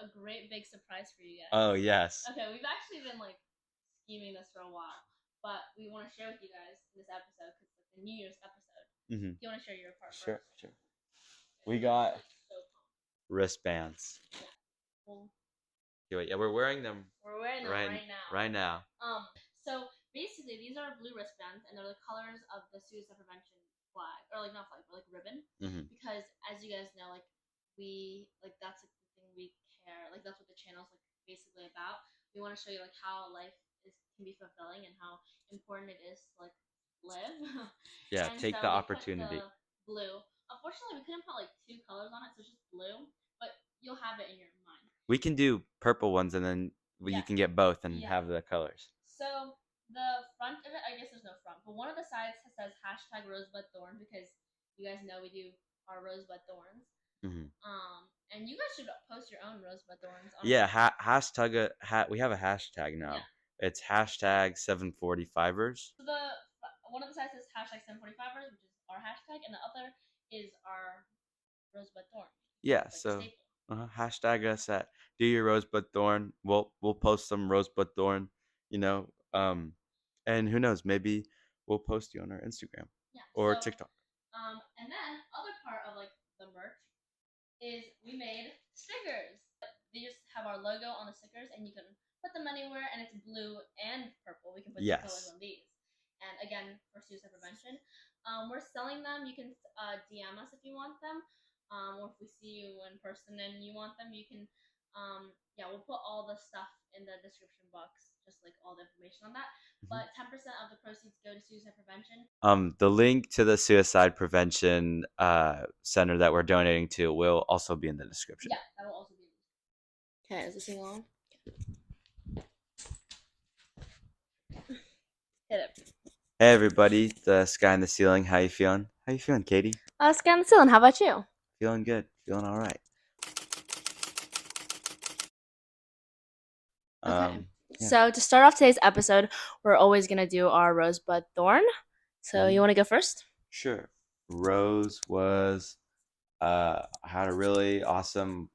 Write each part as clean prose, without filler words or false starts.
a great big surprise for you guys. Oh, yes. Okay, we've actually been like scheming this for a while, but we want to share with you guys this episode because it's like the New Year's episode. Mm-hmm. Do you want to share your part Sure, first? sure. We got wristbands. Yeah. Well, Yeah, we're wearing them. We're wearing them right now. Right now. So basically, these are blue wristbands, and they're the colors of the suicide prevention flag, or like not flag, but like ribbon. Mm-hmm. Because as you guys know, like we like that's like the thing we care. Like that's what the channel's like basically about. We want to show you like how life can be fulfilling and how important it is to like live. Yeah, and take so the we opportunity. Put the blue. Unfortunately, we couldn't put like 2 colors on it, so it's just blue. But you'll have it in your mind. We can do purple ones, and then you can get both and have the colors. So the front of it, I guess there's no front, but one of the sides says hashtag rosebud thorn because you guys know we do our rosebud thorns. Mm-hmm. And you guys should post your own rosebud thorns. Yeah, we have a hashtag now. Yeah. It's hashtag 745ers. So one of the sides says hashtag 745ers, which is our hashtag, and the other is our rosebud thorn. Yeah, so hashtag us at do your rosebud thorn. We'll post some rosebud thorn, and who knows, maybe we'll post you on our Instagram or TikTok. And then other part of like the merch is we made stickers. These have our logo on the stickers, and you can put them anywhere, and it's blue and purple. We can put the colors on these. And again, for suicide prevention, we're selling them. You can DM us if you want them. Or if we see you in person and you want them, you can, we'll put all the stuff in the description box, just like all the information on that. But 10% of the proceeds go to suicide prevention. The link to the suicide prevention center that we're donating to will also be in the description. Yeah, that will also be in the description. Okay, is this thing on? Hit it. Hey everybody, the sky and the ceiling. How you feeling? How you feeling, Katie? Sky and the ceiling. How about you? Feeling good. Feeling all right. Okay. So to start off today's episode, we're always gonna do our rosebud thorn. So you want to go first? Sure. Rose was had a really awesome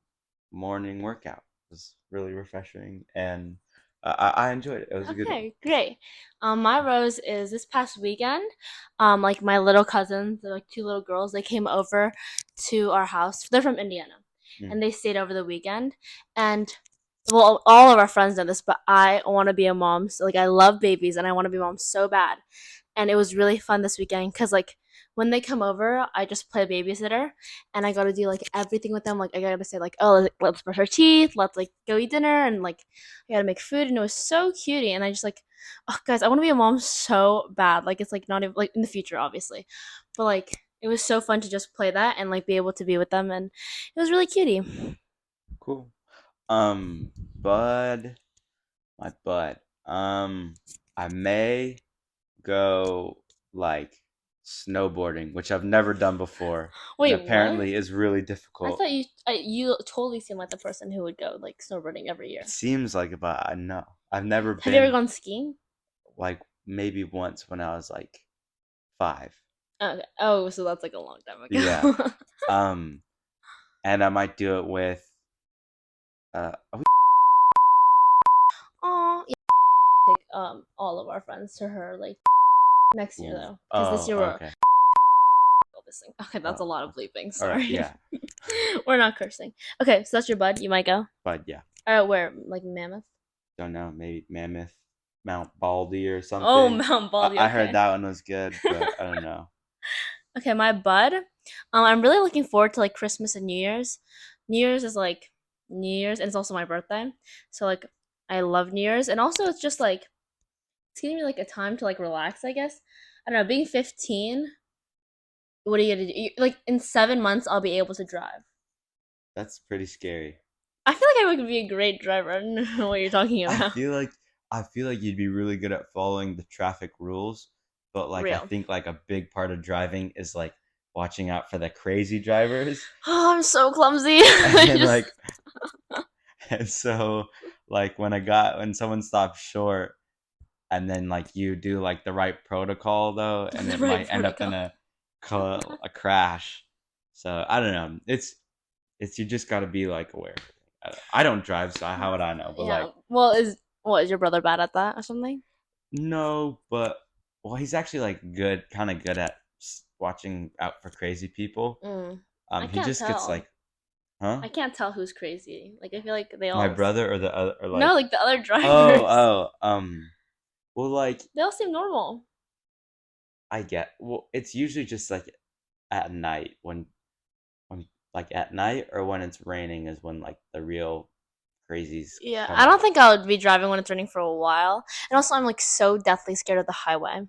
morning workout. It was really refreshing, and I enjoyed it. It was a good one. Okay, great. My rose is this past weekend. Like my little cousins, they're like 2 little girls. They came over to our house. They're from Indiana, and they stayed over the weekend. And well, all of our friends know this, but I want to be a mom. So like I love babies, and I want to be a mom so bad. And it was really fun this weekend because like when they come over, I just play babysitter, and I got to do like everything with them. Like I got to say like, oh, let's brush our teeth, let's like go eat dinner, and like I got to make food, and it was so cutie. And I just like, oh guys, I want to be a mom so bad. Like it's like not even like in the future, obviously, but like it was so fun to just play that and like be able to be with them, and it was really cutie. Cool. Bud, my bud. I may go like snowboarding, which I've never done before. Wait, and apparently what? is really difficult. I thought you totally seem like the person who would go like snowboarding every year. It seems like it, but I know I've never been. Have you ever gone skiing? Like maybe once when I was like 5. Okay. Oh, so that's like a long time ago. Yeah. And I might do it with. Oh, yeah. Take all of our friends to her like next year though, because this year we're okay. this thing. Okay, that's a lot of bleeping. Sorry. Right, yeah. We're not cursing. Okay, so that's your bud. You might go. Bud, yeah. All right, where? Like Mammoth? Don't know. Maybe Mammoth, Mount Baldy or something. Oh, Mount Baldy. I heard that one was good, but I don't know. Okay, my bud. I'm really looking forward to like Christmas and New Year's. New Year's is like New Year's, and it's also my birthday. So like I love New Year's, and also it's just like it's giving me like a time to like relax. I guess I don't know. Being 15, what are you gonna do? Like in 7 months, I'll be able to drive. That's pretty scary. I feel like I would be a great driver. I don't know what you're talking about. I feel like you'd be really good at following the traffic rules, but like I think like a big part of driving is like watching out for the crazy drivers. Oh, I'm so clumsy. And so like when someone stops short, and then like you do like the right protocol though, and it might end up in a crash. So I don't know. It's you just got to be like aware. I don't drive, so how would I know? But Yeah. like, Well, is your brother bad at that or something? no, but well, he's actually like good, kind of good at watching out for crazy people. Mm. I He can't just gets tell. like, huh? I can't tell who's crazy. Like I feel like they My all. brother or the other, or No, like, like the other oh, drivers. oh, well, like They all seem normal. I get, well, it's usually just like at night when like at night or when it's raining is when like the real crazies Yeah, come I don't out. think I would be driving when it's raining for a while. And also, I'm like so deathly scared of the highway.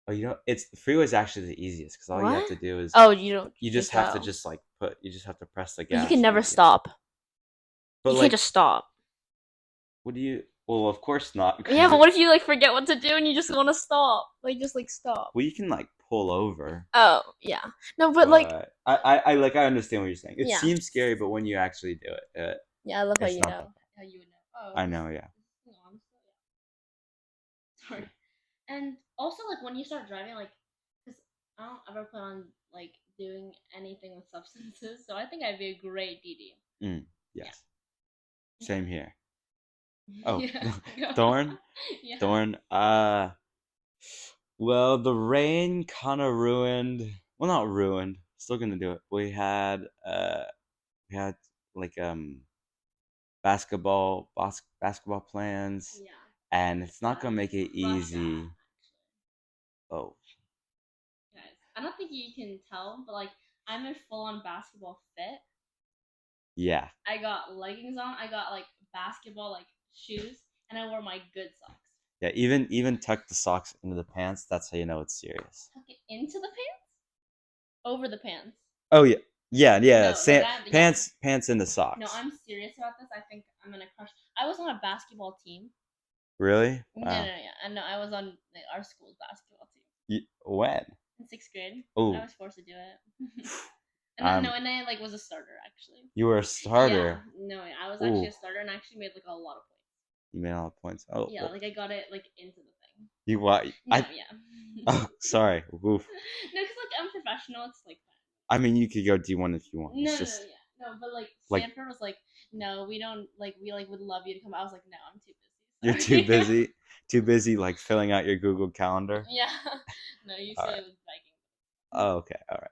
Oh, you know, it's the freeway is actually the easiest because all you have What? to do is Oh, you don't you think just have to so? just like put you just have to press the But you can gas never really good. stop. But You can't like, just stop. what do you? Well, of course not Yeah, because but what if you like forget what to do and you just want to stop? Like just like stop. well, you can like pull over. Oh, yeah. No, but like But I like I understand what you're saying. It yeah. seems scary, but when you actually do it, Yeah, I love how it's you not that know. bad. How you would know. Oh, I know, yeah. this thing on still? Yeah. Sorry. And also like when you start driving, like, because I don't ever plan on like doing anything with substances, so I think I'd be a great DD. Mm, Yeah. yes, same here. Oh, Yeah. Go. Thorn, Yeah. Thorn. Well, the rain kind of ruined. Well, not ruined. Still gonna do it. We had like basketball plans, Yeah. and it's not That gonna would make it crush that. easy. Oh, Guys, I don't think you can tell, but like I'm in full on basketball fit. yeah, I got leggings on, I got like basketball like shoes, and I wore my good socks. yeah. Even tuck the socks into the pants. That's how you know it's serious. Tuck it into the pants? Over the pants. Oh yeah, yeah, yeah. No, like yeah. Pants into No, socks. I'm serious about this. I think I'm gonna crush. I was on a basketball team. Really? No, no, Wow. no, yeah. I know I was on like, our school's basketball team When? in sixth grade. I Oh, was forced to do it. And then, no, um, and I like was a starter actually. you were a Yeah, starter. no, I was actually Ooh, a starter and I actually made like a lot of points. you made all the points. Oh, Yeah, well, like I got it like into the thing. you what? No, yeah. Oh, sorry. Oof. No, because like I'm professional. It's like that. I mean, you could go D1 if you want. No, It's no, no, just yeah, no. But like like Stanford was like, no, we don't like we like would love you to come. I was like, no, I'm too you're busy. Sorry. too busy like filling out your Google Calendar. Yeah. No, you All said right. it was Viking. Oh, okay. All right.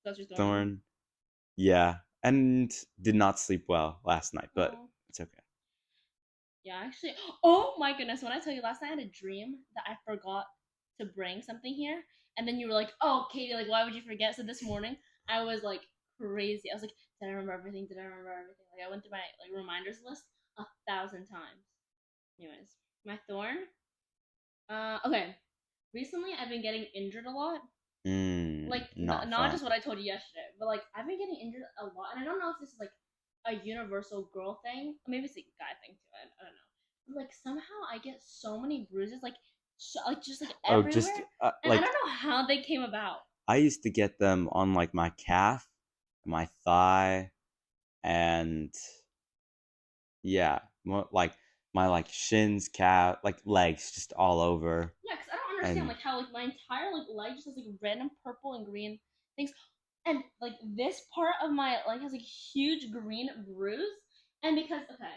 That's your thorn one. Thorn. Yeah, and did not sleep well last night, but Oh. it's okay. Yeah, actually. Oh my goodness! When I tell you last night, I had a dream that I forgot to bring something here, and then you were like, "Oh, Katie, like, why would you forget?" So this morning, I was like crazy. I was like, "Did I remember everything? Did I remember everything?" Like, I went through my like reminders list 1,000 times. Anyways, my thorn. Okay. Recently, I've been getting injured a lot. Like, Not not fun. just what I told you yesterday, but like I've been getting injured a lot, and I don't know if this is like a universal girl thing. Maybe it's a guy thing too. I don't know. But, like somehow I get so many bruises, like like just like Oh, just everywhere, and I like don't know how they came about. I used to get them on like my calf, my thigh, and yeah, like my like shins, calf, like legs, just all over. Yeah, because I don't understand And like how like my entire like leg just has like random purple and green things, and like this part of my leg has like huge green bruise, and because okay,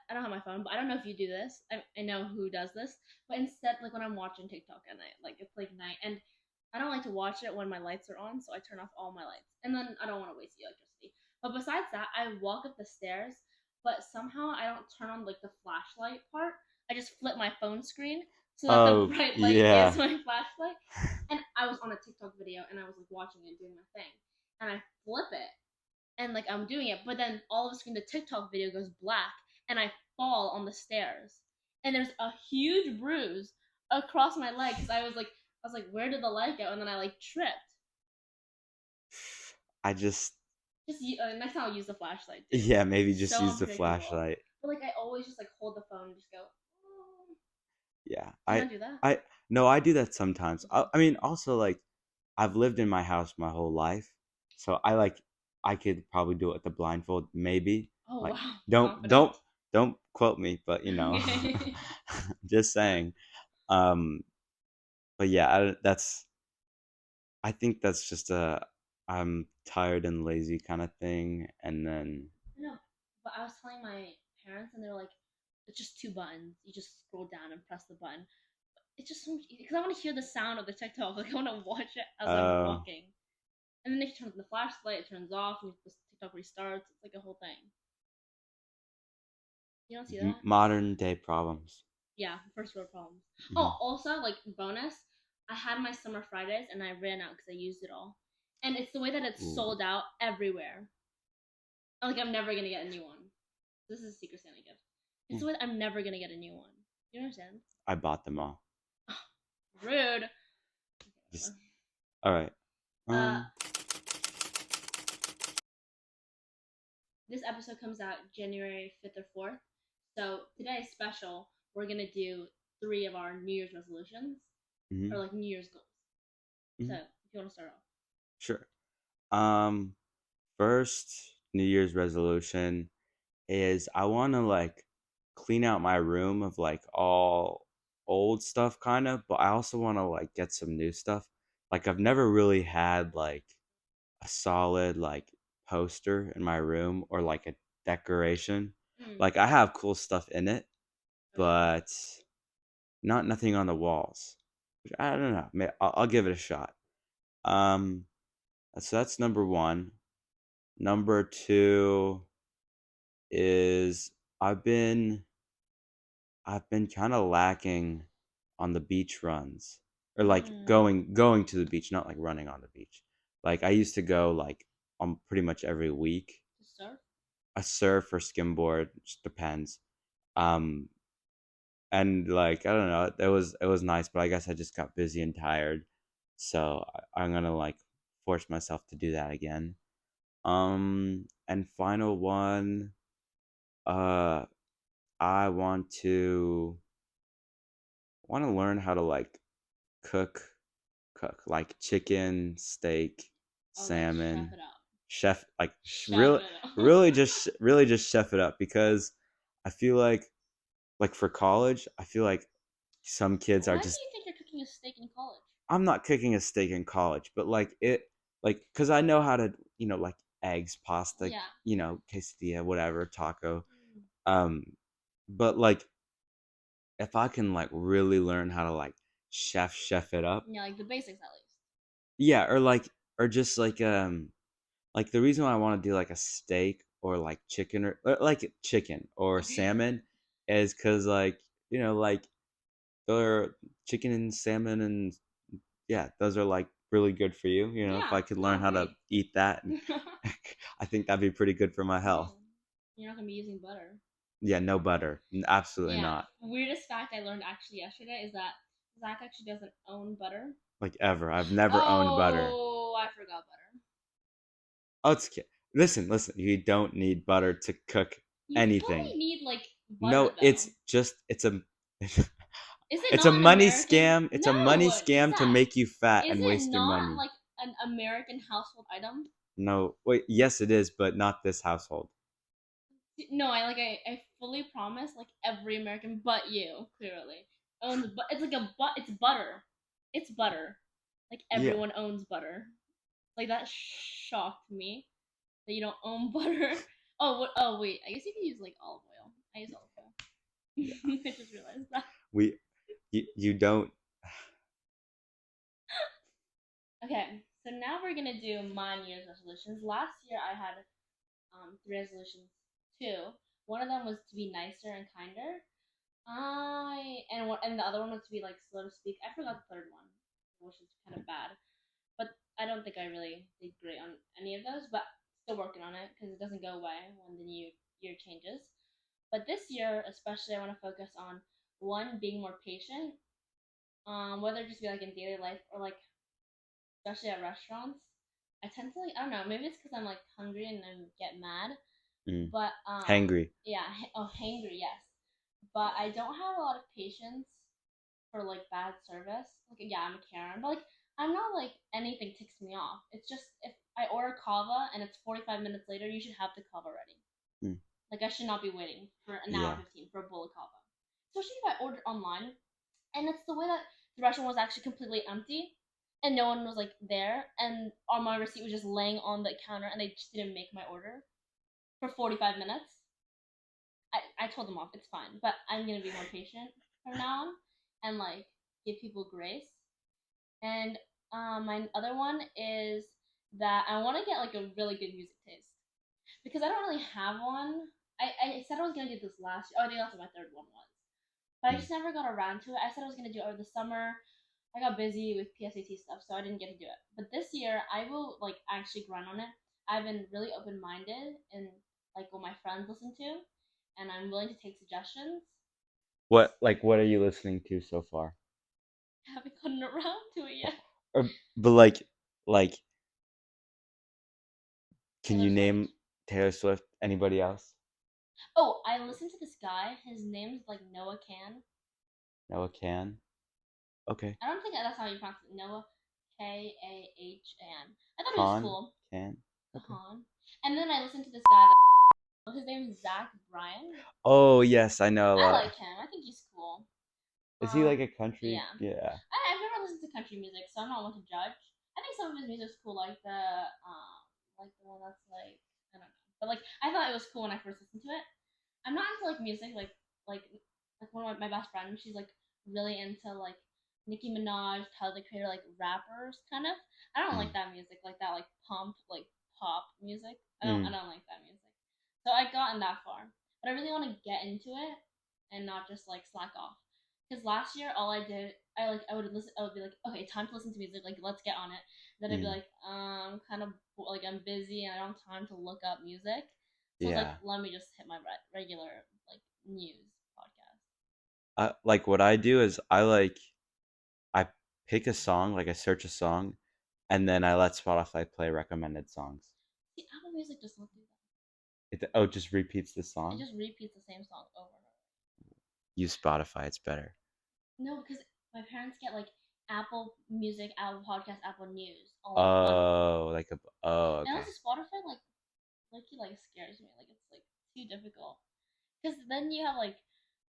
I don't have my phone, but I don't know if you do this. I know who does this, but instead, like when I'm watching TikTok at night, like it's like night, and I don't like to watch it when my lights are on, so I turn off all my lights, and then I don't want to waste the electricity. But besides that, I walk up the stairs, but somehow I don't turn on like the flashlight part. I just flip my phone screen so that the oh bright light is yeah, my flashlight. And I was on a TikTok video, and I was like watching it, doing my thing, and I flip it, and like I'm doing it, but then all of a sudden the TikTok video goes black and I fall on the stairs. And there's a huge bruise across my leg because I was like, where did the light go? And then I like tripped. I just Just next time I'll use the flashlight, dude. yeah, maybe just So use the unpredictable. flashlight. But like I always just like hold the phone and just go. Oh. Yeah, Do you not do that? I no, I do that sometimes. Mm-hmm. I mean, also like I've lived in my house my whole life, so I could probably do it with the blindfold, maybe. Oh Like, wow, don't confident. don't don't quote me, but you know, Okay. just saying. Um, but yeah, I think that's just a I'm tired and lazy kind of thing, and then I was telling my parents, and they were like, "It's just two buttons. You just scroll down and press the button." It's just so much easier because I want to hear the sound of the TikTok. Like I want to watch it as I'm Oh, walking. And then if you turn on the flashlight, it turns off, and the TikTok restarts. It's like a whole thing. You don't see that? modern day problems. Yeah, first world problems. Hmm. Oh, also like bonus, I had my summer Fridays and I ran out because I used it all. And it's the way that it's Ooh. sold out everywhere. Like I'm never gonna get a new one. This is a Secret Santa gift. It's the way that I'm never gonna get a new one. You understand? I bought them all. Rude. Just all right. Uh, Um. this episode comes out January 5th or 4th. So today's special. We're gonna do 3 of our New Year's resolutions or Mhm, like New Year's goals. So mhm. if you want to start off, Sure. Um. First New Year's resolution is I want to like clean out my room of like all old stuff kind of, but I also want to like get some new stuff. Like I've never really had like a solid like poster in my room or like a decoration. mm, Like I have cool stuff in it, okay. but not nothing on the walls. Which I don't know. I'll give it a shot. Um, so that's number one. Number two is I've been I've been kind of lacking on the beach runs or like Mm. going to the beach, not like running on the beach. Like I used to go like on pretty much every week. To surf? I surf or skimboard, just depends. Um, and like I don't know, it was nice, but I guess I just got busy and tired, so I'm gonna like force myself to do that again. And final one, uh, I want to learn how to like cook cook like chicken, steak, Oh, like chef salmon, it up. chef like Chef really it up. really just chef it up because I feel like for college, I feel like some kids are Why do just you think you're cooking a steak in college? I'm not cooking a steak in college, but like it like cuz I know how to, like eggs, pasta, Yeah. quesadilla, whatever, taco. Mm. Um but like if I can like really learn how to like chef it up. Yeah, like the basics at least. Yeah, or just like the reason why I want to do like a steak or like chicken or like chicken or Okay. salmon is cuz like, like they're chicken and salmon and yeah, those are like really good for you. If Yeah. I could No, learn how to great. eat that, I think that'd be pretty good for my Yeah. health. You're not gonna be using butter. Yeah, no butter. Absolutely Yeah. not. Weirdest fact I learned actually yesterday is that Zach actually doesn't own butter. Like ever. I've never owned butter. Oh, I forgot butter. Oh, listen. You don't need butter to cook You fully anything. need like butter No, though. it's a Is it it's a not an money American? scam. It's a money No, scam to Zach. make you fat Is and it waste your not money. like an American household item? No, wait, yes it is, but not this household. No, I fully promise like every American but you clearly owns but it's like it's butter. It's butter. Like Yeah. everyone owns butter. Like that shocked me that you don't own butter. Oh what? Oh wait, I guess you can use like olive oil. I use olive Yeah. oil. I just realized that. We you don't. Okay, so now we're gonna do my New Year's resolutions. Last year I had 3 resolutions too. One of them was to be nicer and kinder. And the other one was to be like slow to speak. I forgot the third one, which is kind of bad. But I don't think I really did great on any of those. But still working on it because it doesn't go away when the new year changes. But this year, especially, I want to focus on one being more patient. Whether it just be like in daily life or like especially at restaurants. I tend to like I don't know. Maybe it's because I'm like hungry and I get mad. Mm, But hangry. yeah. Oh, hangry. Yes. But I don't have a lot of patience for like bad service. Like yeah, I'm a Karen, but like I'm not like anything ticks me off. It's just if I order kava and it's 45 minutes later, you should have the kava ready. Mm, Like I should not be waiting for an hour yeah. 15 for a bowl of kava. Especially if I ordered online, and it's the way that the restaurant was actually completely empty, and no one was like there, and on my receipt was just laying on the counter, and they just didn't make my order for 45 minutes. I told them off. It's fine, but I'm gonna be more patient from now on, and like give people grace. And my other one is that I want to get like a really good music taste because I don't really have one. I said I was gonna do this last year. Oh, I think that's what my third one was, but I Mm. just never got around to it. I said I was gonna do it over the summer. I got busy with PSAT stuff, so I didn't get to do it. But this year, I will like actually grind on it. I've been really open minded in like what my friends listen to, and I'm willing to take suggestions. What are you listening to so far? I haven't gotten around to it yet. But like can Taylor you Swift. name Taylor Swift? Anybody else? Oh, I listened to this guy. His name's like Noah Can. Noah Can. Okay. I don't think that's how you pronounce it. Noah Kahan. I thought he was Con cool. Can. Okay. Kahan. And then I listened to this guy. His name's Zach Bryan. Oh yes, I know a I lot. like him. I think he's cool. Is he like a country? Yeah. Yeah. I've never listened to country music, so I'm not one to judge. I think some of his music's cool, like the one that's like I don't know, but like I thought it was cool when I first listened to it. I'm not into like music like like one of my best friends. She's like really into like Nicki Minaj, Tyler the Creator, like rappers kind of. I don't Mm. like that music, like that like like pop music. I Mm. don't like that music. So I gotten that far, but I really want to get into it and not just like slack off. Because last year, all I did, I would listen. I would be like, okay, time to listen to music. Like, let's get on it. Then I'd be Mm. like, kind of like I'm busy and I don't have time to look up music. So I was like, Yeah. let me just hit my regular like news podcast. Like what I do is I pick a song, like I search a song, and then I let Spotify play recommended songs. See, Apple Music does not do that. It just repeats the It song. just repeats the same song over and over. Use Spotify, it's better. No, because my parents get like Apple Music, Apple Podcast, Apple News all in one. Oh, And okay. also Spotify like it like scares me. Like it's like too difficult. Because then you have like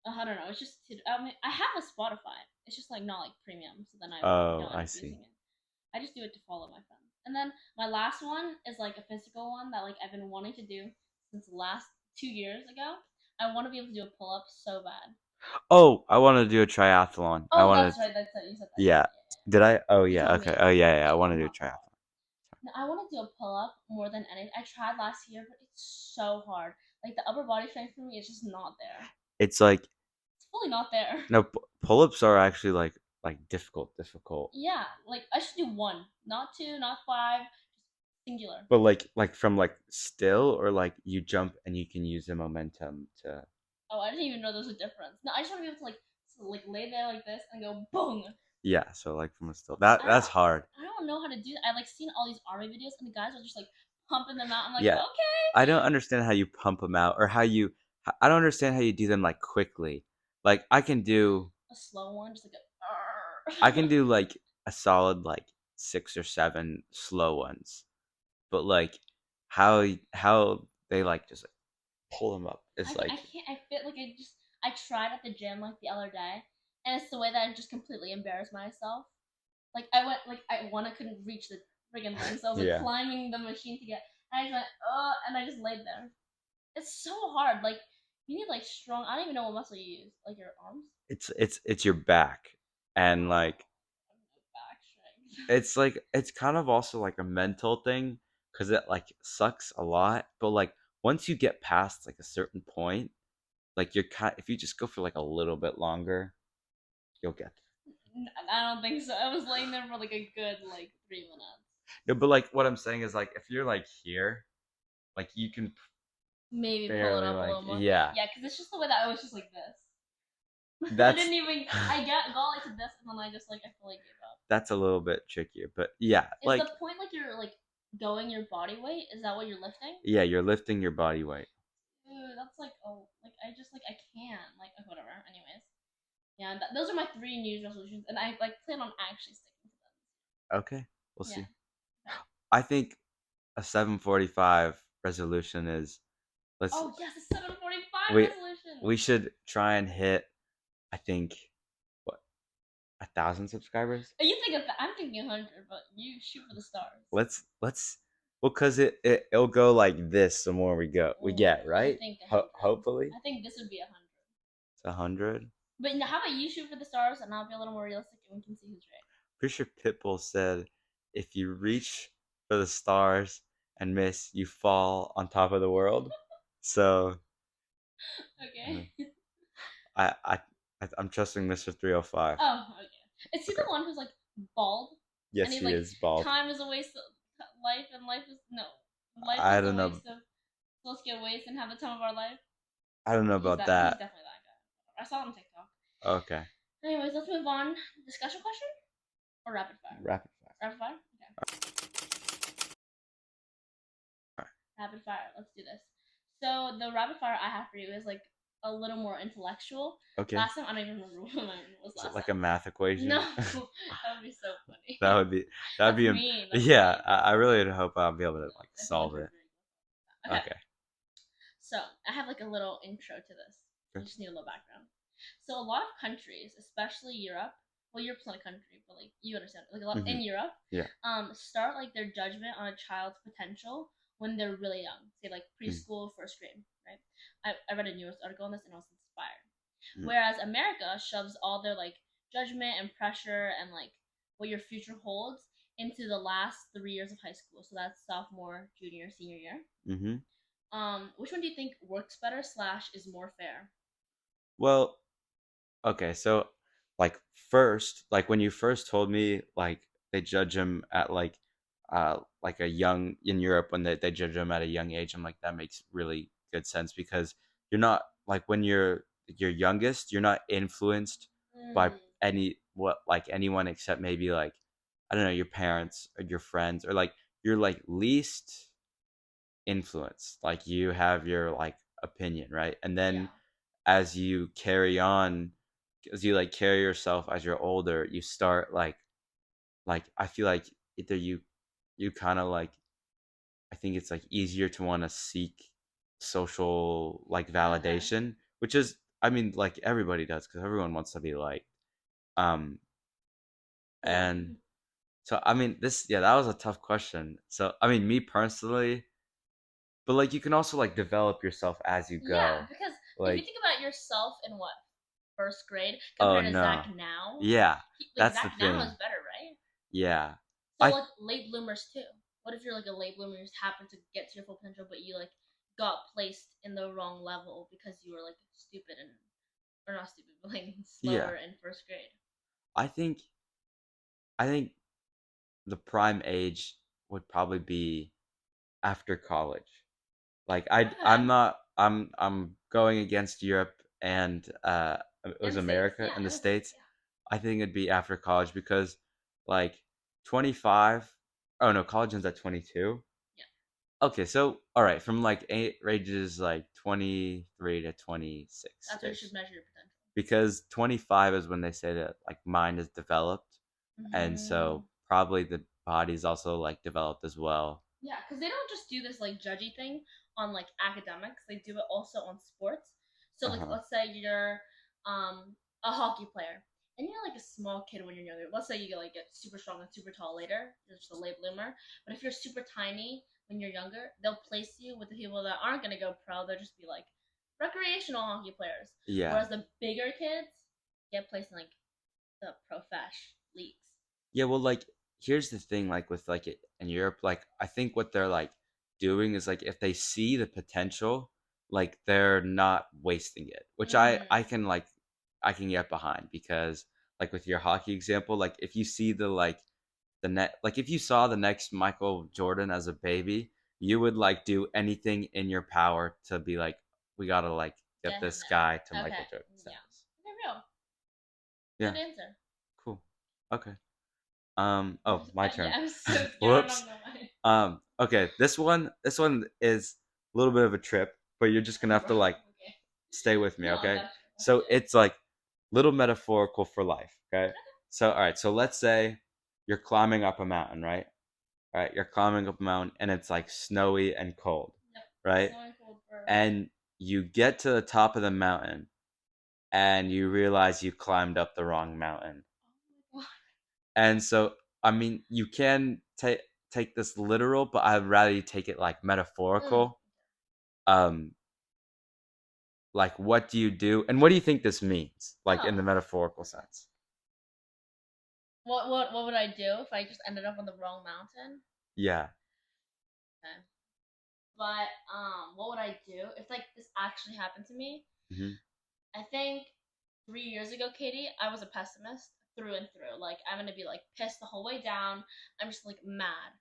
I don't know. It's just too. I mean, I have a Spotify. It's just like not like premium. So then I Oh, don't end I up see. using it. I just do it to follow my friends. And then my last one is like a physical one that like I've been wanting to do since the last 2 years ago. I want to be able to do a pull up so bad. Oh, I want to do a triathlon. I Oh, want that's to. right. That's it. You said that. Yeah. Did I? Oh, You yeah. told Okay. me. Oh, yeah. Yeah. I want to I'm do a not triathlon. that. No, I want to do a pull up more than anything. I tried last year, but it's so hard. Like the upper body strength for me is just not there. It's like It's fully not there. no pull-ups are actually like difficult. Yeah, like I should do one, not two, not five, just singular. But like from like still or like you jump and you can use the momentum to. Oh, I didn't even know there was a difference. No, I just want to be able to like lay there like this and go boom. Yeah. So like from a still I that's don't hard. I don't know how to do that. I like seen all these army videos and the guys are just like pumping them out. I'm like, Yeah. okay. I don't understand how you pump them out or how you. I don't understand how you do them like quickly. Like I can do. A slow one, just like I a can do like a solid like 6 or 7 slow ones, but like how they like just like pull them up is I like can't. I fit like I tried at the gym like the other day, and it's the way that I just completely embarrassed myself. Like I went like I couldn't reach the friggin' thing, so I was like yeah. climbing the machine to get. And I just went and I just laid there. It's so hard. Like you need like strong. I don't even know what muscle you use. Like your arms. It's your back and like I don't know, back strength. it's kind of also like a mental thing because it like sucks a lot, but like once you get past like a certain point, like you're kind if you just go for like a little bit longer, you'll get I don't think so. I was laying there for like a good like 3 minutes. there. No, but like what I'm saying is like if you're like here, like you can Maybe pull it barely up a like little more. yeah. Yeah, because it's just the way that I was just like this. I That's didn't even. I got like to this, and then I just like I feel like gave up. that's a little bit trickier, but yeah, Is like the point like you're like going your body weight? Is that what you're lifting? yeah, you're lifting your body weight. Dude, that's like oh, like I just like I can't like whatever. Anyways, yeah, those are my 3 New Year's resolutions, and I like plan on actually sticking to them. Okay, we'll Yeah. see. Okay. I think a 7:45 resolution is let's Oh yes, a 7:45 we resolution. we should try and hit I think what 1,000 subscribers. You think of that? I'm thinking 100, but you shoot for the stars. Let's Well, cause it'll go like this the more we get, I right? think 100. Hopefully I think this would be 100. it's 100. But how about you shoot for the stars and I'll be a little more realistic and we can see who's right. Pretty sure Pitbull said, if you reach for the stars and miss, you fall on top of the world. So uh, Okay. I I I'm trusting Mr. 305. Oh, okay. Is he the Okay. one who's like bald? And Yes, he's he like, is bald. time is a waste of life, and life is no, life I is a don't know. waste of. So let's get wasted and have the time of our life. I don't know He's about that. He's that. definitely that guy. I saw him on TikTok. Okay. Anyways, let's move on. Discussion question or rapid fire? Rapid fire. Rapid fire. Okay. Rapid fire. Let's do this. So the rapid fire I have for you is like a little more intellectual. Okay. Last time I don't even remember what mine was Is it last like time. a math equation? No, that would be so funny. That would be that'd That's be mean. That's yeah. mean. I really hope I'll be able to like I feel like solve we're it. very good. Okay. Okay. So I have like a little intro to this. You Sure. just need a little background. So a lot of countries, especially Europe, well, Europe's not a country, but like you understand, like a lot Hmm. in Europe, Yeah. start like their judgment on a child's potential when they're really young, say like Mm. preschool, first grade, right? I read a news article on this and I was inspired. Mm. Whereas America shoves all their like judgment and pressure and like what your future holds into the last 3 years of high school. So that's sophomore, junior, senior year. Mm-hmm. Which one do you think works better slash is more fair? Well, okay, so like first, like when you first told me like they judge him at like a young in Europe when they judge him at a young age, I'm like that makes really good sense because you're not like when you're youngest, you're not influenced by Mm, any what like anyone except maybe like I don't know, your parents or your friends or like you're like least influenced. Like you have your like opinion, right? And yeah. then as you carry on as you like carry yourself as you're older you start like I feel like either you kind of like I think it's like easier to want to seek social like Okay. validation which is I mean like everybody does because everyone wants to be like um Cool. and so I mean this yeah that was a tough question so I mean me personally but like you can also like develop yourself as you Yeah, go because if you like think about yourself in what first grade oh compared to no Zach now, yeah like that's the Zach now thing knows better, right? yeah So I like late bloomers too. What if you're like a late bloomer, you just happen to get to your full potential, but you like got placed in the wrong level because you were like stupid and or not stupid, but like yeah slower in first grade. I think I think the prime age would probably be after college. Like I'm Okay. not I'm going against Europe and it In was the states, America yeah, and in the the states, States. yeah. I think it'd be after college because like 25 oh no, college ends at 22. Yeah, Okay, so all right, from like ages like 23 to 26 that's where you ish. should measure your potential. Because 25 is when they say that like mind is developed and Mm-hmm. so probably the body's also like developed as well. Yeah, because they don't just do this like judgy thing on like academics. They do it also on sports. So like, Uh-huh. let's say you're a hockey player, and you're like a small kid when you're younger. Let's say you like get super strong and super tall later. You're just a late bloomer. But if you're super tiny when you're younger, they'll place you with the people that aren't gonna go pro. They'll just be like recreational hockey players. Yeah. Whereas the bigger kids get placed in like the profesh leagues. Yeah, well like here's the thing like with like it in Europe like I think what they're like doing is like if they see the potential like they're not wasting it, which I Mm, can like I can get behind because like with your hockey example like if you see the like the net like if you saw the next Michael Jordan as a baby, you would like do anything in your power to be like, we gotta like get get him this guy to there. Okay. Michael Jordan Yeah. status. Okay, real. Yeah, Good answer. cool. Okay. Oh, my Yeah, turn. I'm so scared. I Whoops. don't know why. Okay, this one is a little bit of a trip, but you're just gonna have Bro, to like okay. stay with me, No, I okay? got you. So it's like little metaphorical for life, okay? So all right, so let's say you're climbing up a mountain, right? All right, you're climbing up a mountain and it's like snowy and cold, Yep. right? Snowing cold for. And you get to the top of the mountain and you realize you climbed up the wrong mountain. Oh my And so, I mean, you can take this literal, but I'd rather you take it like Mm. metaphorical. Um, like what do you do, and what do you think this means, like in the Oh, metaphorical sense? what would I do if I just ended up on the wrong mountain? Yeah. Okay. But what would I do if like this actually happened to me? Hmm. I think 3 years ago, Katie, I was a pessimist through and through. Like I'm gonna be like pissed the whole way down. I'm just like mad.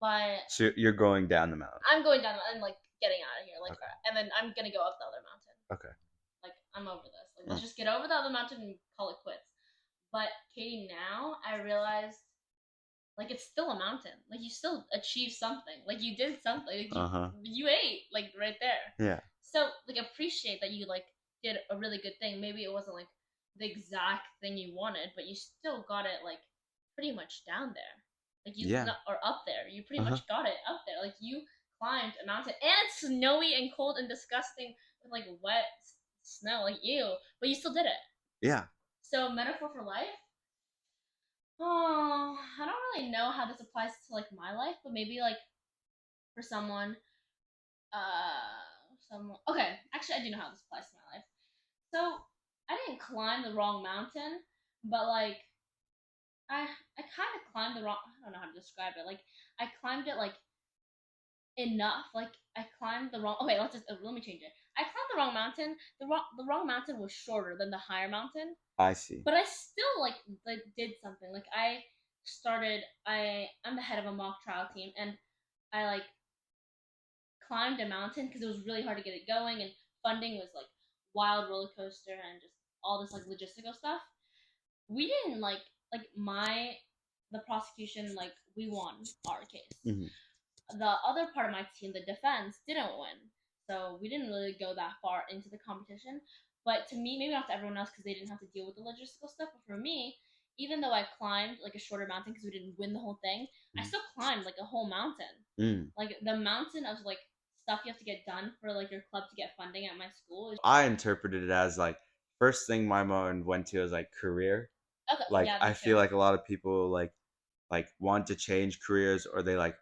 But So you're going down the mountain. I'm going down and like getting out of here. Like, Okay. and then I'm gonna go up the other mountain. Okay. Like I'm over this. Like let's Mm. just get over the other mountain and call it quits. But Katie, now I realized like it's still a mountain. Like you still achieved something. Like you did something. Like Uh-huh. you ate like right there. Yeah. So like appreciate that you like did a really good thing. Maybe it wasn't like the exact thing you wanted, but you still got it like pretty much down there. Like you Yeah. not or up there. You pretty Uh-huh. much got it up there. Like you climbed a mountain and it's snowy and cold and disgusting with like wet snow. Like ew, but you still did it. Yeah. So metaphor for life. Oh, I don't really know how this applies to like my life, but maybe like for someone, someone. Okay, actually, I do know how this applies to my life. So I didn't climb the wrong mountain, but like I kind of climbed the wrong. I don't know how to describe it. Like I climbed it like enough. Like I climbed the wrong. Okay, let me change it. I climbed the wrong mountain. The wrong mountain was shorter than the higher mountain, I see. but I still like did something. Like I started. I'm the head of a mock trial team, and I like climbed a mountain because it was really hard to get it going, and funding was like wild roller coaster and just all this like logistical stuff. We didn't like my the prosecution like we won our case. Hmm. The other part of my team, the defense, didn't win, so we didn't really go that far into the competition. But to me, maybe not to everyone else because they didn't have to deal with the logistical stuff. But for me, even though I climbed like a shorter mountain because we didn't win the whole thing, I still climbed like a whole mountain. Mm. Like the mountain of like stuff you have to get done for like your club to get funding at my school is I interpreted it as like first thing my mind went to is like career. okay. Like Yeah, I me too. feel like a lot of people like want to change careers, or they like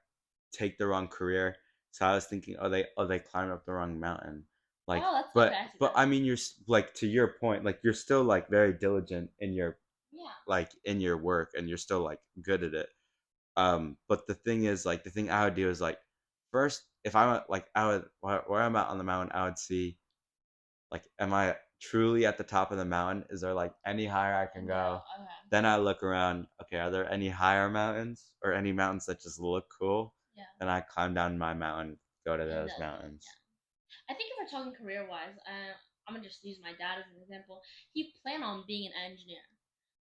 take the wrong career. So I was thinking, they climbed up the wrong mountain. Like, Oh, that's okay. but I see but that. I mean, like to your point, like you're still like very diligent in your Yeah. work, and you're still like good at it. But the thing is, like the thing I would do is like first, if I'm like I would where I'm at on the mountain, I would see like, am I truly at the top of the mountain? Is there like any higher I can No. go? Okay. Then I look around. Okay, are there any higher mountains or any mountains that just look cool? Yeah. Then I climb down my mountain, go to And those those ones. mountains. Yeah. I think if we're talking career wise, I'm gonna just use my dad as an example. He planned on being an engineer.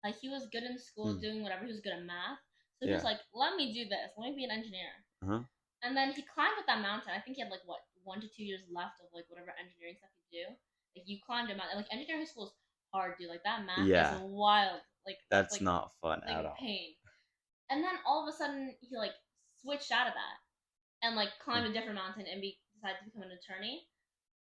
Like he was good in school, Hmm. doing whatever. He was good at math, so he was Yeah. like, "Let me do this. Let me be an engineer." Uh-huh. And then he climbed up that mountain. I think he had like what 1 to 2 years left of like whatever engineering stuff you do. Like you climbed a mountain. Like engineering school is hard, dude. Like that math is Yeah. wild. Like that's That's not fun like at a all. pain. And then all of a sudden he like switched out of that and like Huh. climbed a different mountain and decided to become an attorney.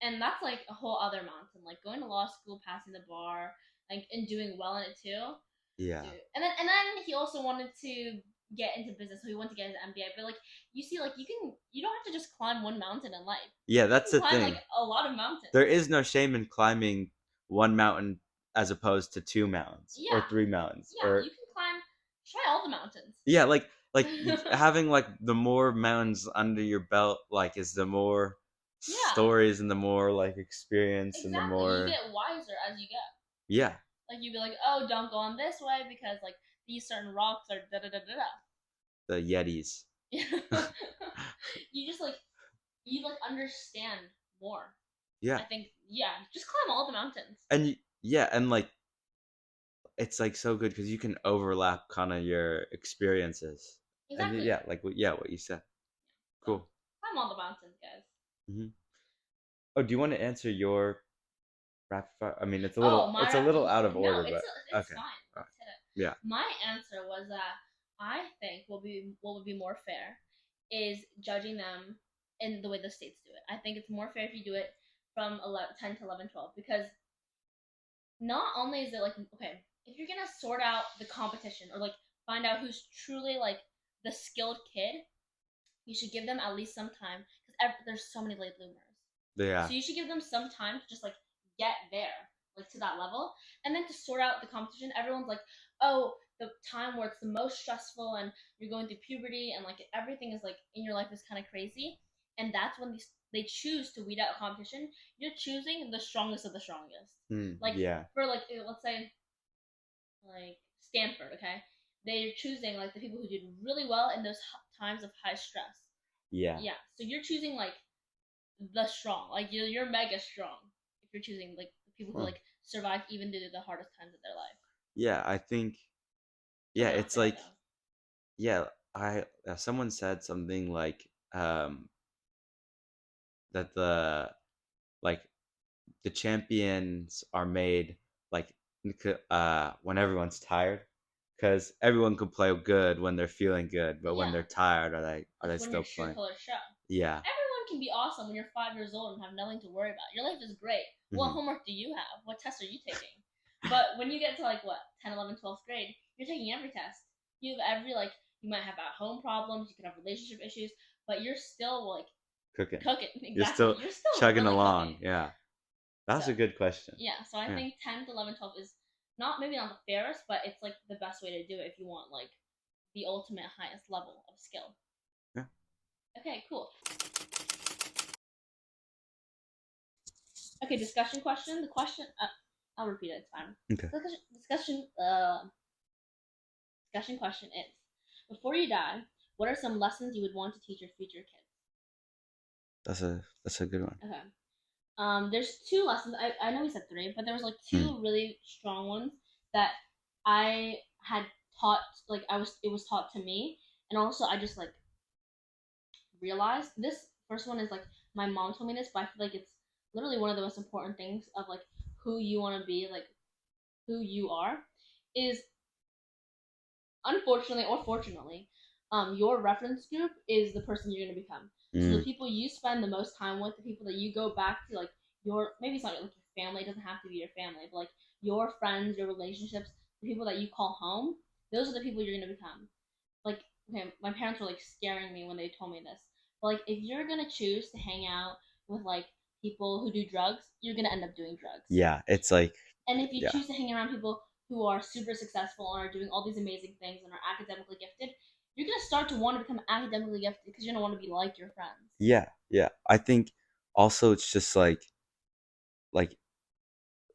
And that's like a whole other mountain. Like going to law school, passing the bar, like and doing well in it too, Yeah. dude. And then he also wanted to get into business, so he wanted to get his MBA. But like you see, like you don't have to just climb one mountain in life. Yeah, You that's can the climb like thing. a lot of mountains. There is no shame in climbing one mountain as opposed to two mountains or Yeah, three mountains, yeah, or you can climb. Try all the mountains. yeah, like Yeah, having like the more mountains under your belt, like is the more stories and the more like experience and the exactly. You more, get wiser as you go. yeah, Like you'd be like, oh, don't go on this way because like these certain rocks are da da da da da. the Yetis. You just like you like understand more. Yeah. I think yeah, just climb all the mountains. And yeah, and like it's like so good because you can overlap kind of your experiences, and Exactly. yeah, like what you said. So Cool. climb all the mountains, guys. Hmm. Oh, do you want to answer your rapid fire? I mean, Oh, it's a little out of no, order, but it's okay. fine. All right. Let's hit it. Yeah. My answer was that I think what would be more fair is judging them in the way the states do it. I think it's more fair if you do it from 11, 10 to 11, 12 because not only is it like okay, if you're gonna sort out the competition or like find out who's truly like the skilled kid, you should give them at least some time because there's so many late bloomers. Yeah. So you should give them some time to just like get there, like to that level, and then to sort out the competition. Everyone's like, oh, the time where it's the most stressful and you're going through puberty and like everything is like in your life is kind of crazy, and that's when they choose to weed out a competition. You're choosing the strongest of the strongest. Like Yeah. for like let's say like Stanford, okay, they're choosing like the people who did really well in those times of high stress. Yeah. Yeah, so you're choosing like the strong. Like you're mega strong if you're choosing like the people who Huh. like survive even through the hardest times of their life. Yeah, I think yeah, Totally not it's fair like though. yeah, I someone said something like that like the champions are made like when everyone's tired because everyone can play good when they're feeling good, but when Yeah, they're tired are that's they when your still true playing? colors show. Yeah. Everyone can be awesome when you're 5 years old and have nothing to worry about. Your life is great. What Hmm. homework do you have? What tests are you taking? But when you get to like what 10, 11, 12th grade, you're taking every test. You have every like you might have at home problems. You could have relationship issues, but you're still like Cooking. cooking. You're Exactly, still you're still chugging really along. cooking. Yeah. So That's a good question. yeah, so I Yeah. think 10 to 11, 12 is not maybe not the fairest, but it's like the best way to do it if you want like the ultimate highest level of skill. Yeah. Okay, cool. Okay, discussion question. The question, I'll repeat it. It's fine. Okay. Discussion question is: before you die, what are some lessons you would want to teach your future kids? That's a good one. Okay. There's two lessons. I know we said three, but there was like Hmm. two really strong ones that I had taught. Like it was taught to me, and also I just like realized this first one is like my mom told me this, but I feel like it's literally one of the most important things of like who you want to be, like who you are, is unfortunately or fortunately, your reference group is the person you're gonna become. So the Mm. people you spend the most time with, the people that you go back to, like your maybe it's not like your family, it doesn't have to be your family, but like your friends, your relationships, the people that you call home, those are the people you're gonna become. Like okay, my parents were like scaring me when they told me this. But like if you're gonna choose to hang out with like people who do drugs, you're gonna end up doing drugs. Yeah, it's like And if you yeah. choose to hang around people who are super successful and are doing all these amazing things and are academically gifted, you're gonna start to want to become academically gifted because you're gonna want to be like your friends. Yeah, yeah. I think also it's just like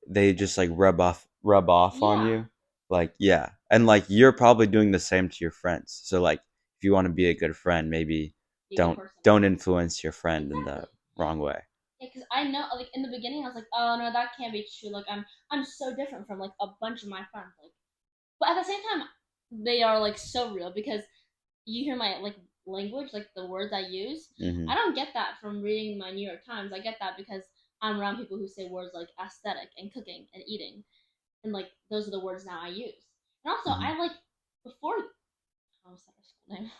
they just like rub off on Yeah, you. Like yeah. And like you're probably doing the same to your friends. So like if you want to be a good friend, maybe be a good person. don't influence your friend in the Exactly. wrong way. Yeah, because I know, like in the beginning, I was like, oh no, that can't be true. Like I'm so different from like a bunch of my friends. Like, but at the same time, they are like so real because you hear my like language, like the words I use. Hmm. I don't get that from reading my New York Times. I get that because I'm around people who say words like aesthetic and cooking and eating, and like those are the words now I use. And also, Hmm. I like before I was at a school name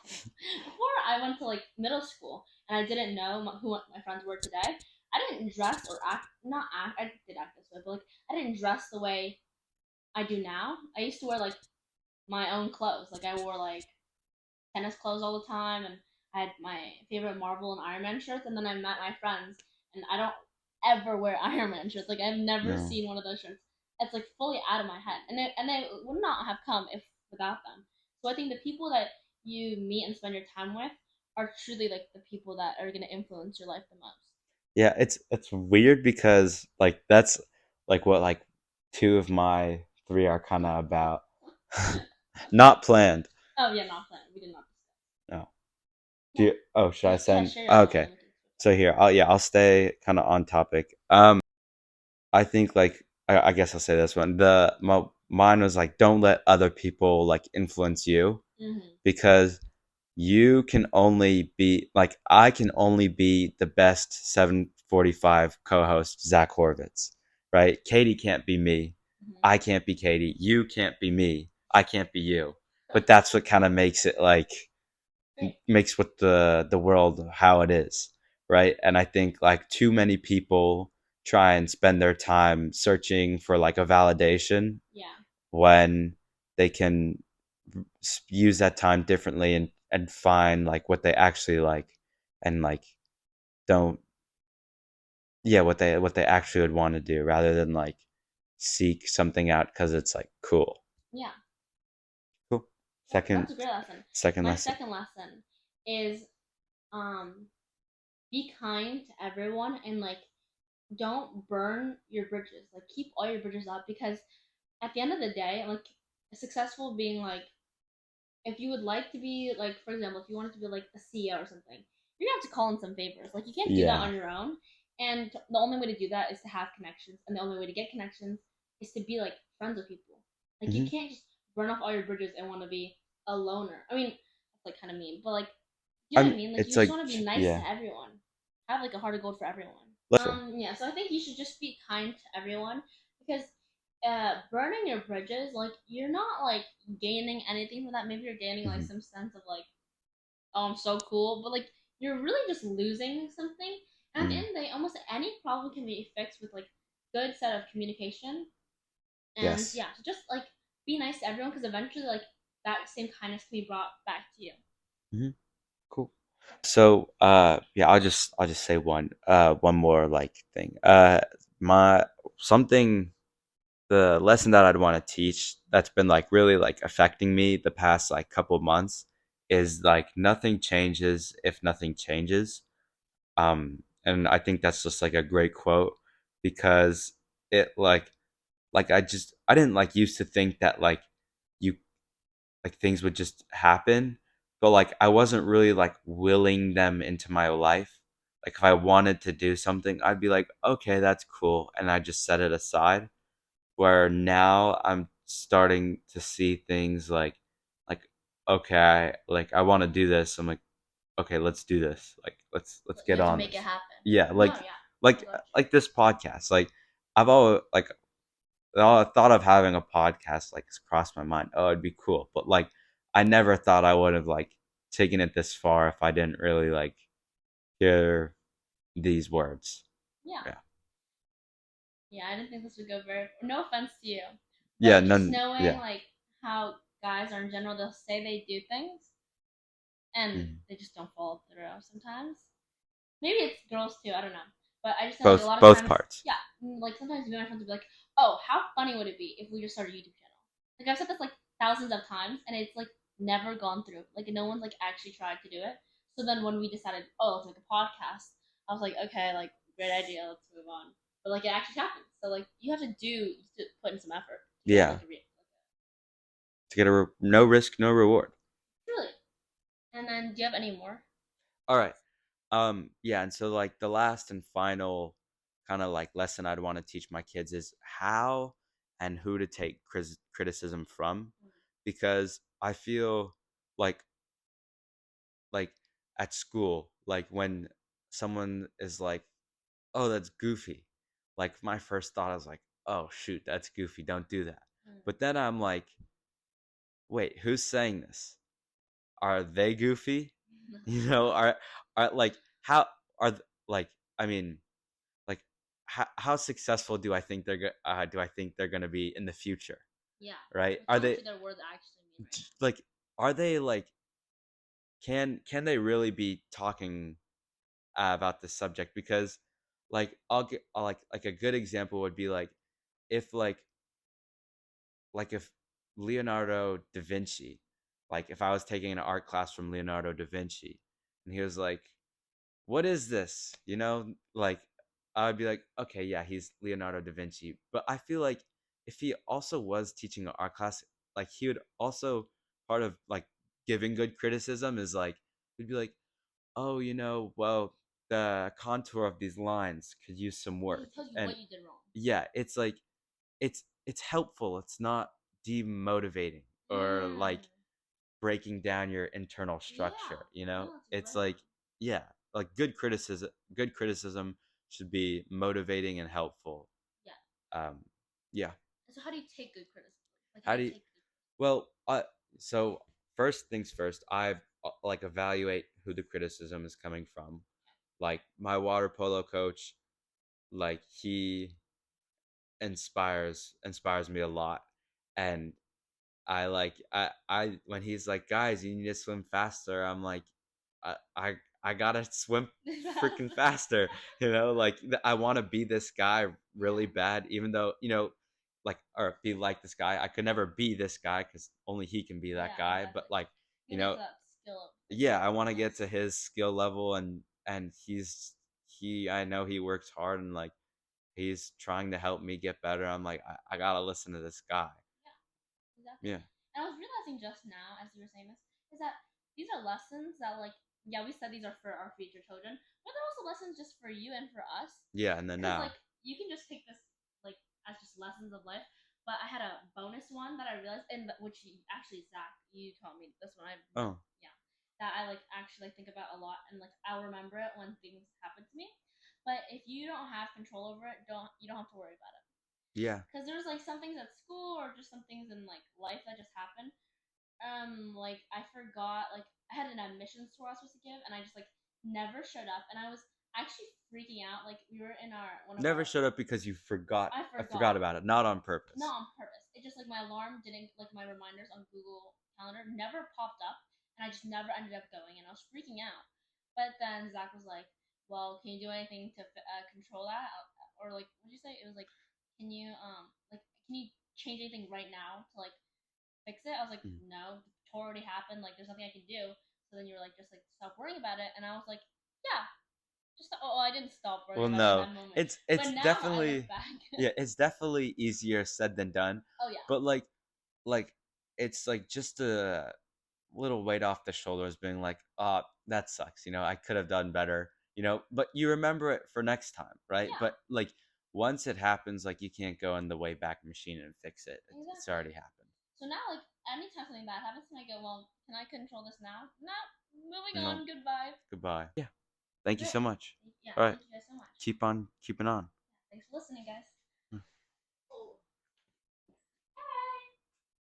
before I went to like middle school and I didn't know who my friends were today. I didn't dress or act not act. I did act this way, but like I didn't dress the way I do now. I used to wear like my own clothes. Like I wore like tennis clothes all the time, and I had my favorite Marvel and Iron Man shirts. And then I met my friends, and I don't ever wear Iron Man shirts. Like I've never No. seen one of those shirts. It's like fully out of my head, and they would not have come if without them. So I think the people that you meet and spend your time with are truly like the people that are gonna influence your life the most. Yeah, it's weird because like that's like what like two of my three are kind of about. Not planned. Oh yeah, not planned. We did not discuss. No. Do Yeah. you, oh, should I Yeah, send? share your Oh, thoughts, and okay. then we can switch. So here, I'll stay kind of on topic. I think like I guess I'll say this one. Mine was like don't let other people like influence you Mm-hmm. because you can only be like I can only be the best 745 co-host Zach Horvitz, right? Katie can't be me. Mm-hmm. I can't be Katie. You can't be me. I can't be you. But that's what kind of makes it like Great. makes what the world how it is, right? And I think like too many people try and spend their time searching for like a validation Yeah. when they can use that time differently and find like what they actually like, and like don't, yeah, what they actually would want to do, rather than like seek something out because it's like cool. Yeah. Cool. That's Second a great lesson. second My lesson. second lesson is um be kind to everyone and like don't burn your bridges. Like keep all your bridges up because at the end of the day, like successful being like if you would like to be like for example, if you wanted to be like a CEO or something, you're gonna have to call in some favors. Like you can't do that Yeah. on your own. And the only way to do that is to have connections, and the only way to get connections is to be like friends with people. Like you Hmm. can't just burn off all your bridges and want to be a loner. I mean, that's like kind of mean, but like, you know what I mean? Like you It's just like, want to be nice yeah. to everyone. Have like a heart of gold for everyone. True. Yeah. So I think you should just be kind to everyone because burning your bridges, like you're not like gaining anything from that. Maybe you're gaining like Hmm. some sense of like, oh, I'm so cool, but like you're really just losing something. And at the Hmm. end of the day, almost any problem can be fixed with like good set of communication. And Yes. yeah, so just like be nice to everyone because eventually like that same kindness can be brought back to you. Hmm. Cool. So, yeah, I'll just say one more like thing. My something the lesson that I'd want to teach that's been like really like affecting me the past like couple of months is like nothing changes if nothing changes. And I think that's just like a great quote, because it like I didn't like used to think that like you like things would just happen, but like I wasn't really like willing them into my life. Like if I wanted to do something, I'd be like, okay, that's cool, and I just set it aside. Where now I'm starting to see things like okay, like I want to do this. I'm like, okay, let's do this. Like let's You get have to on make it this. happen. Yeah, No, yeah, I like got like this podcast. Like I've always like the thought of having a podcast like has crossed my mind. Oh, it'd be cool. But like I never thought I would have like taken it this far if I didn't really like hear these words. you. Yeah, Yeah. yeah. I didn't think this would go very. No offense to you, Yeah, but just none, knowing yeah. like how guys are in general, they'll say they do things and Mhm. they just don't follow through sometimes. Maybe it's girls too. I don't know. But I just know like a Both lot of both times, parts. yeah, like sometimes me and my friends will be like, "Oh, how funny would it be if we just started a YouTube channel?" Like I've said this like thousands of times, and it's like never gone through. Like no one's like actually tried to do it. So then when we decided, oh, let's make a podcast, I was like, okay, like great idea, let's move on. But like it actually happened. So like you have to put in some effort to get Yeah. like a To get no risk, no reward. really. And then do you have any more? All right. Yeah, and so like the last and final kind of like lesson I'd want to teach my kids is how and who to take criticism from, because I feel like like at school, like when someone is like, "Oh, that's goofy." Like my first thought is like, "Oh, shoot, that's goofy. Don't do that." But then I'm like, "Wait, who's saying this? Are they goofy?" You know, are like how are like I mean, like how successful do I think they're gonna be in the future, Yeah. right? Like Are how much they of their words actually mean right now? like are they like can they really be talking about this subject? Because like I'll like a good example would be if if Leonardo da Vinci, like if I was taking an art class from Leonardo da Vinci and he was like, what is this? You know, like I would be like, okay, yeah, he's Leonardo da Vinci. But I feel like if he also was teaching an art class, like he would also part of like giving good criticism is like he'd be like, oh, well, the contour of these lines could use some Yeah, he work. tells you And what you did wrong. yeah, it's like it's helpful. It's not demotivating or Mm. like breaking down your internal Yeah. structure, No, it's it's right on. like, yeah, like good criticism should be motivating and helpful. Yeah. um yeah. So how do you take good criticism? Like how How do do you you take good well so first things first, I've like evaluate who the criticism is coming from. Like my water polo coach, like he inspires me a lot, and I when he's like, guys, you need to swim faster. I'm like, I gotta swim freaking faster. Like I want to be this guy really Yeah, bad, even though like or be like this guy. I could never be this guy because only he can be that yeah, guy. But exactly. like You you get to know, that yeah, I skill want to get levels. to his skill level, and he I know he works hard and like he's trying to help me get better. I'm like I gotta listen to this guy. Yeah, exactly. Yeah. And I was realizing just now, as you were saying this, is that these are lessons that, like, yeah, we said these are for our future children, but they're also lessons just for you and for us. Yeah, and then Because, like, now. you can just take this, like, as just lessons of life. But I had a bonus one that I realized, and which actually, Zach, you taught me this one. Oh, Yeah, that I like actually think about a lot, and like I'll remember it when things happen to me. But if you don't have control over it, you don't have to worry about it, yeah. because there's like some things at school or just some things in like life that just happen. Like I forgot, like I had an admissions tour I was supposed to give, and I just like never showed up, and I was actually freaking out. Like we were in our one of Never our, showed up because you forgot. I I forgot forgot, about it, not on purpose. not on purpose. It just like my alarm didn't, like my reminders on Google Calendar never popped up, and I just never ended up going, and I was freaking out. But then Zach was like, "Well, can you do anything to control that?" Or like, what did you say? It was like, "Can you like can you change anything right now to like fix it?" I was like, Mm. "No, the tour already happened. Like, there's nothing I can do." So then you were like, "Just like stop worrying about it," and I was like, "Yeah." Just I didn't stop worrying Well, about it in no, that moment, it's but now I look definitely back. yeah, it's definitely easier said than done. Oh yeah, But like it's like just a little weight off the shoulders, being like, that sucks. I could have done better. But you remember it for next time, right? yeah. But like once it happens, like you can't go in the way back machine and fix it. It's Exactly. already happened. So now, like, anytime something bad happens to me, I go, well, can I control this now? No. Moving No, on. Goodbye. goodbye. Yeah. Thank you Great. so much. Yeah, All right. thank you guys so much. Keep on keeping on. Yeah, thanks for listening, guys.